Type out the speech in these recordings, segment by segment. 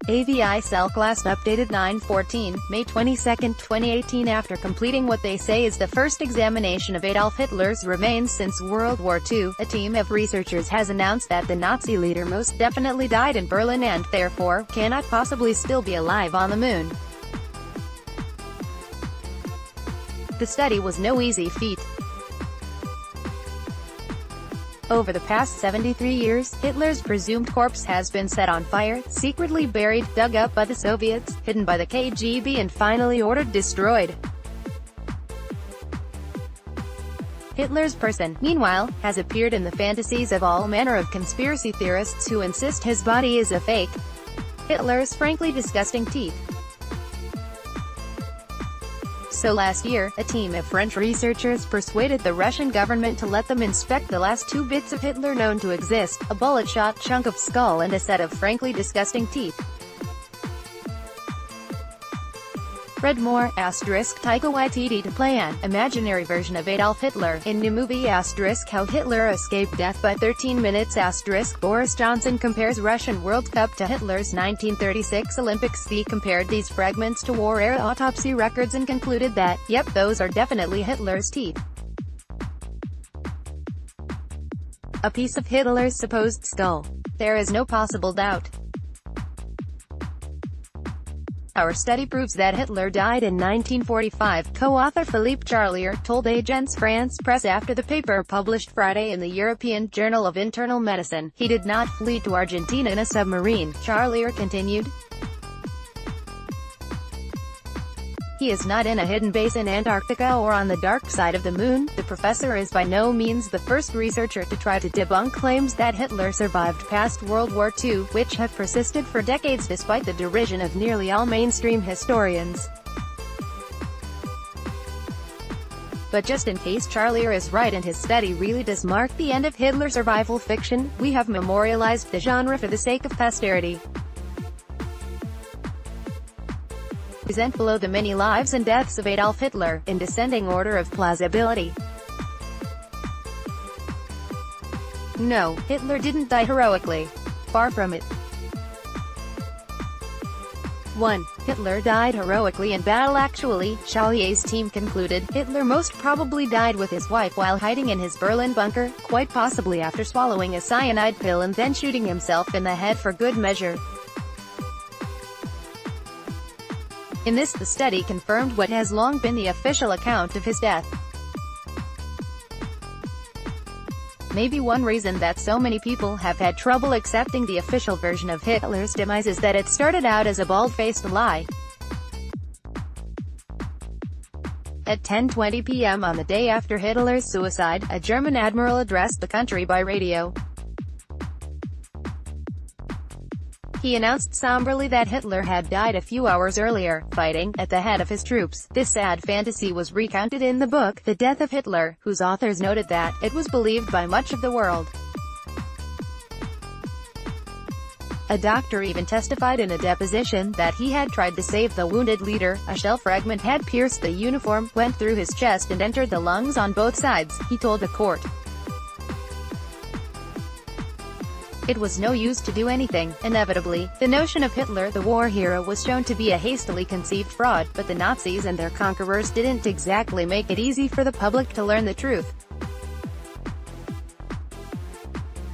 AVI SELK Last updated 9/14, May 22, 2018. After completing what they say is the first examination of Adolf Hitler's remains since World War II, a team of researchers has announced that the Nazi leader most definitely died in Berlin and, therefore, cannot possibly still be alive on the moon. The study was no easy feat. Over the past 73 years, Hitler's presumed corpse has been set on fire, secretly buried, dug up by the Soviets, hidden by the KGB and finally ordered destroyed. Hitler's person, meanwhile, has appeared in the fantasies of all manner of conspiracy theorists who insist his body is a fake. Hitler's frankly disgusting teeth. So last year, a team of French researchers persuaded the Russian government to let them inspect the last two bits of Hitler known to exist, a bullet-shot chunk of skull and a set of frankly disgusting teeth. Read more, Taika Waititi to play an imaginary version of Adolf Hitler in new movie How Hitler Escaped Death by 13 minutes Boris Johnson compares Russian World Cup to Hitler's 1936 Olympics. He compared these fragments to war-era autopsy records and concluded that, yep, those are definitely Hitler's teeth. A piece of Hitler's supposed skull. There is no possible doubt. Our study proves that Hitler died in 1945, co-author Philippe Charlier told Agence France Presse after the paper published Friday in the European Journal of Internal Medicine. He did not flee to Argentina in a submarine, Charlier continued. He is not in a hidden base in Antarctica or on the dark side of the moon. The professor is by no means the first researcher to try to debunk claims that Hitler survived past World War II, which have persisted for decades despite the derision of nearly all mainstream historians. But just in case Charlier is right and his study really does mark the end of Hitler's survival fiction, we have memorialized the genre for the sake of posterity. Present below the many lives and deaths of Adolf Hitler, in descending order of plausibility. No, Hitler didn't die heroically. Far from it. 1. Hitler died heroically in battle. Actually, Charlier's team concluded, Hitler most probably died with his wife while hiding in his Berlin bunker, quite possibly after swallowing a cyanide pill and then shooting himself in the head for good measure. In this, the study confirmed what has long been the official account of his death. Maybe one reason that so many people have had trouble accepting the official version of Hitler's demise is that it started out as a bald-faced lie. At 10:20 p.m. on the day after Hitler's suicide, a German admiral addressed the country by radio. He announced somberly that Hitler had died a few hours earlier, fighting at the head of his troops. This sad fantasy was recounted in the book, The Death of Hitler, whose authors noted that it was believed by much of the world. A doctor even testified in a deposition that he had tried to save the wounded leader. A shell fragment had pierced the uniform, went through his chest and entered the lungs on both sides, he told the court. It was no use to do anything. Inevitably, the notion of Hitler the war hero was shown to be a hastily conceived fraud, but the Nazis and their conquerors didn't exactly make it easy for the public to learn the truth.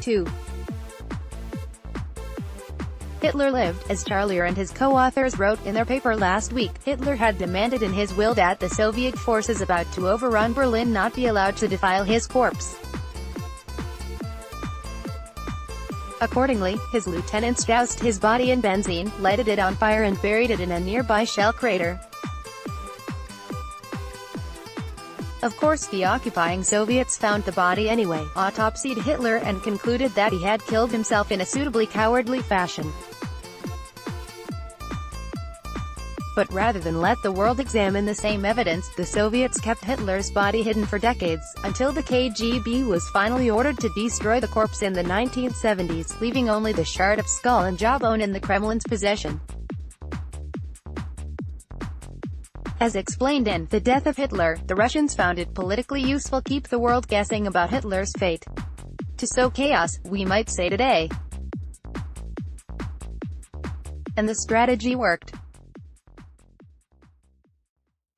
2. Hitler lived, as Charlier and his co-authors wrote in their paper last week. Hitler had demanded in his will that the Soviet forces about to overrun Berlin not be allowed to defile his corpse. Accordingly, his lieutenants doused his body in benzene, lighted it on fire and buried it in a nearby shell crater. Of course, the occupying Soviets found the body anyway, autopsied Hitler and concluded that he had killed himself in a suitably cowardly fashion. But rather than let the world examine the same evidence, the Soviets kept Hitler's body hidden for decades, until the KGB was finally ordered to destroy the corpse in the 1970s, leaving only the shard of skull and jawbone in the Kremlin's possession. As explained in The Death of Hitler, the Russians found it politically useful to keep the world guessing about Hitler's fate. To sow chaos, we might say today. and the strategy worked.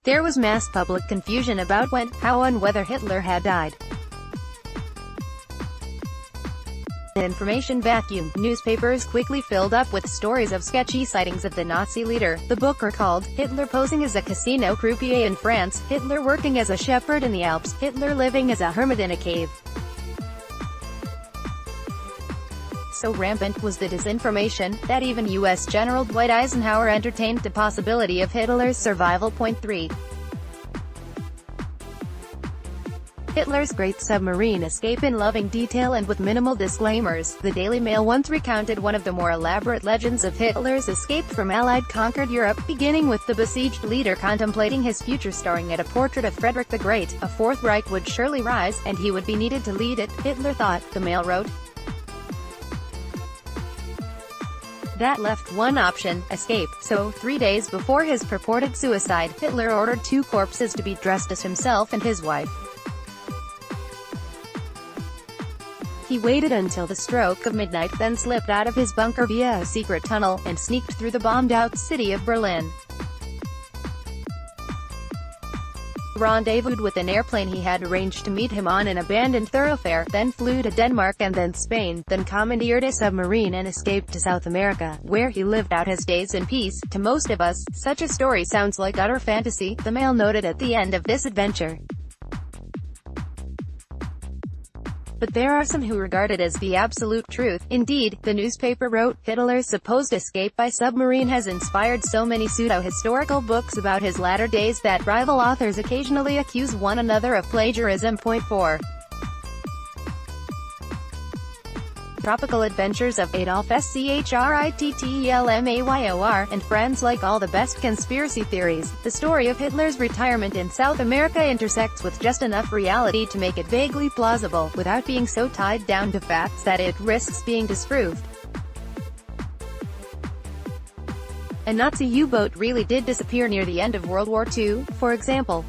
There was mass public confusion about when, how and whether Hitler had died. The information vacuum. Newspapers quickly filled up with stories of sketchy sightings of the Nazi leader. The book recalled, Hitler posing as a casino croupier in France, Hitler working as a shepherd in the Alps, Hitler living as a hermit in a cave. So rampant was the disinformation, that even U.S. General Dwight Eisenhower entertained the possibility of Hitler's survival. Point 3. Hitler's Great Submarine Escape. In loving detail and with minimal disclaimers, the Daily Mail once recounted one of the more elaborate legends of Hitler's escape from Allied-conquered Europe, beginning with the besieged leader contemplating his future, starring at a portrait of Frederick the Great. A Fourth Reich would surely rise, and he would be needed to lead it, Hitler thought, the Mail wrote. That left one option, escape. So, 3 days before his purported suicide, Hitler ordered 2 corpses to be dressed as himself and his wife. He waited until the stroke of midnight, then slipped out of his bunker via a secret tunnel, and sneaked through the bombed-out city of Berlin. Rendezvoused with an airplane he had arranged to meet him on an abandoned thoroughfare, then flew to Denmark and then Spain, then commandeered a submarine and escaped to South America, where he lived out his days in peace. To most of us, such a story sounds like utter fantasy, the Mail noted at the end of this adventure. But there are some who regard it as the absolute truth. Indeed, the newspaper wrote, Hitler's supposed escape by submarine has inspired so many pseudo-historical books about his latter days that rival authors occasionally accuse one another of plagiarism. Point 4. Tropical Adventures of Adolf Hitler and friends. Like all the best conspiracy theories, the story of Hitler's retirement in South America intersects with just enough reality to make it vaguely plausible, without being so tied down to facts that it risks being disproved. A Nazi U-boat really did disappear near the end of World War II, for example.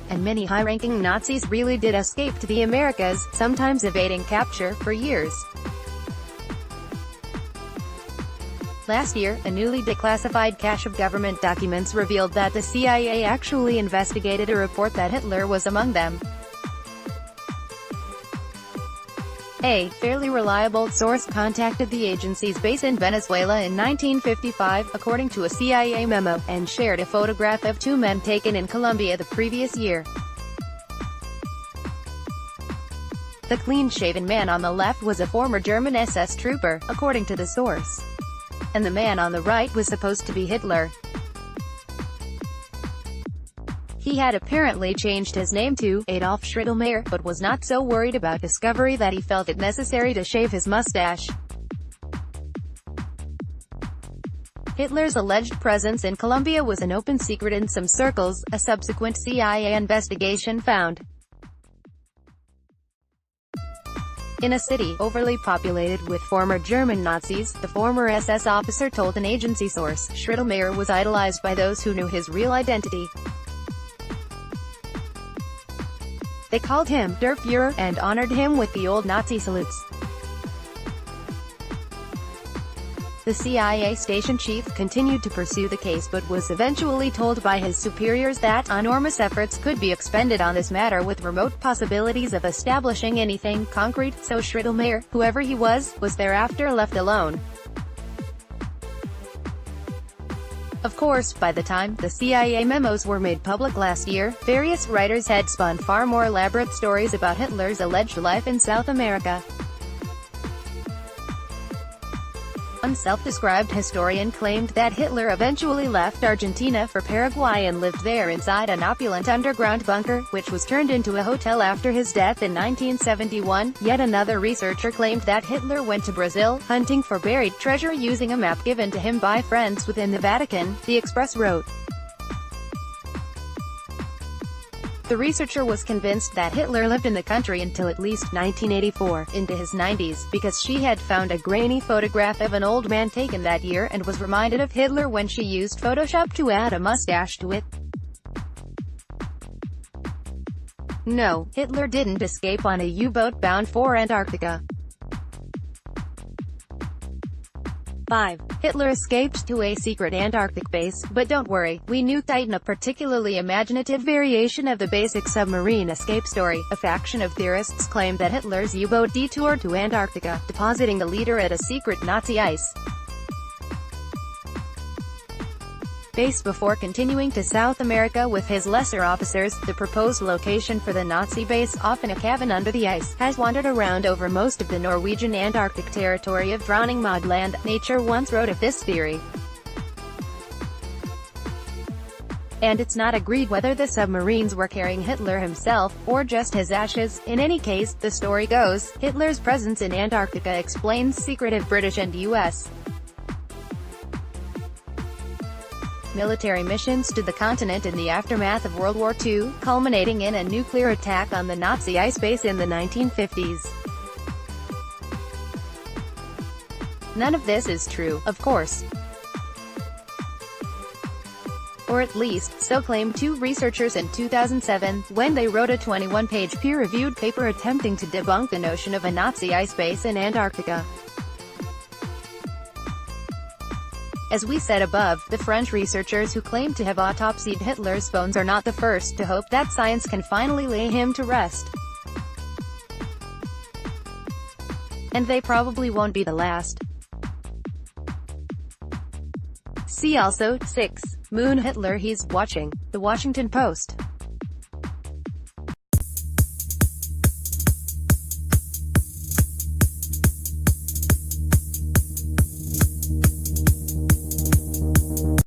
And many high-ranking Nazis really did escape to the Americas, sometimes evading capture for years. Last year, a newly declassified cache of government documents revealed that the CIA actually investigated a report that Hitler was among them. A fairly reliable source contacted the agency's base in Venezuela in 1955, according to a CIA memo, and shared a photograph of 2 men taken in Colombia the previous year. The clean-shaven man on the left was a former German SS trooper, according to the source. And the man on the right was supposed to be Hitler. He had apparently changed his name to Adolf Hitler, but was not so worried about discovery that he felt it necessary to shave his mustache. Hitler's alleged presence in Colombia was an open secret in some circles, a subsequent CIA investigation found. In a city overly populated with former German Nazis, the former SS officer told an agency source, Hitler was idolized by those who knew his real identity. They called him Der Führer, and honored him with the old Nazi salutes. The CIA station chief continued to pursue the case but was eventually told by his superiors that enormous efforts could be expended on this matter with remote possibilities of establishing anything concrete, so Hitler, whoever he was thereafter left alone. Of course, by the time the CIA memos were made public last year, various writers had spun far more elaborate stories about Hitler's alleged life in South America. One self-described historian claimed that Hitler eventually left Argentina for Paraguay and lived there inside an opulent underground bunker, which was turned into a hotel after his death in 1971. Yet another researcher claimed that Hitler went to Brazil, hunting for buried treasure using a map given to him by friends within the Vatican, the Express wrote. The researcher was convinced that Hitler lived in the country until at least 1984, into his 90s, because she had found a grainy photograph of an old man taken that year and was reminded of Hitler when she used Photoshop to add a mustache to it. No, Hitler didn't escape on a U-boat bound for Antarctica. 5. Hitler escaped to a secret Antarctic base, but don't worry, we knew Titan, a particularly imaginative variation of the basic submarine escape story. A faction of theorists claim that Hitler's U-boat detoured to Antarctica, depositing the leader at a secret Nazi ice base before continuing to South America with his lesser officers. The proposed location for the Nazi base, often a cabin under the ice, has wandered around over most of the Norwegian Antarctic territory of drowning mudland. Nature once wrote of this theory, and it's not agreed whether the submarines were carrying Hitler himself, or just his ashes. In any case, the story goes, Hitler's presence in Antarctica explains secretive British and U.S. military missions to the continent in the aftermath of World War II, culminating in a nuclear attack on the Nazi ice base in the 1950s. None of this is true, of course. Or at least, so claimed two researchers in 2007, when they wrote a 21-page peer-reviewed paper attempting to debunk the notion of a Nazi ice base in Antarctica. As we said above, the French researchers who claim to have autopsied Hitler's bones are not the first to hope that science can finally lay him to rest. And they probably won't be the last. See also, 6. Moon Hitler, he's watching. The Washington Post.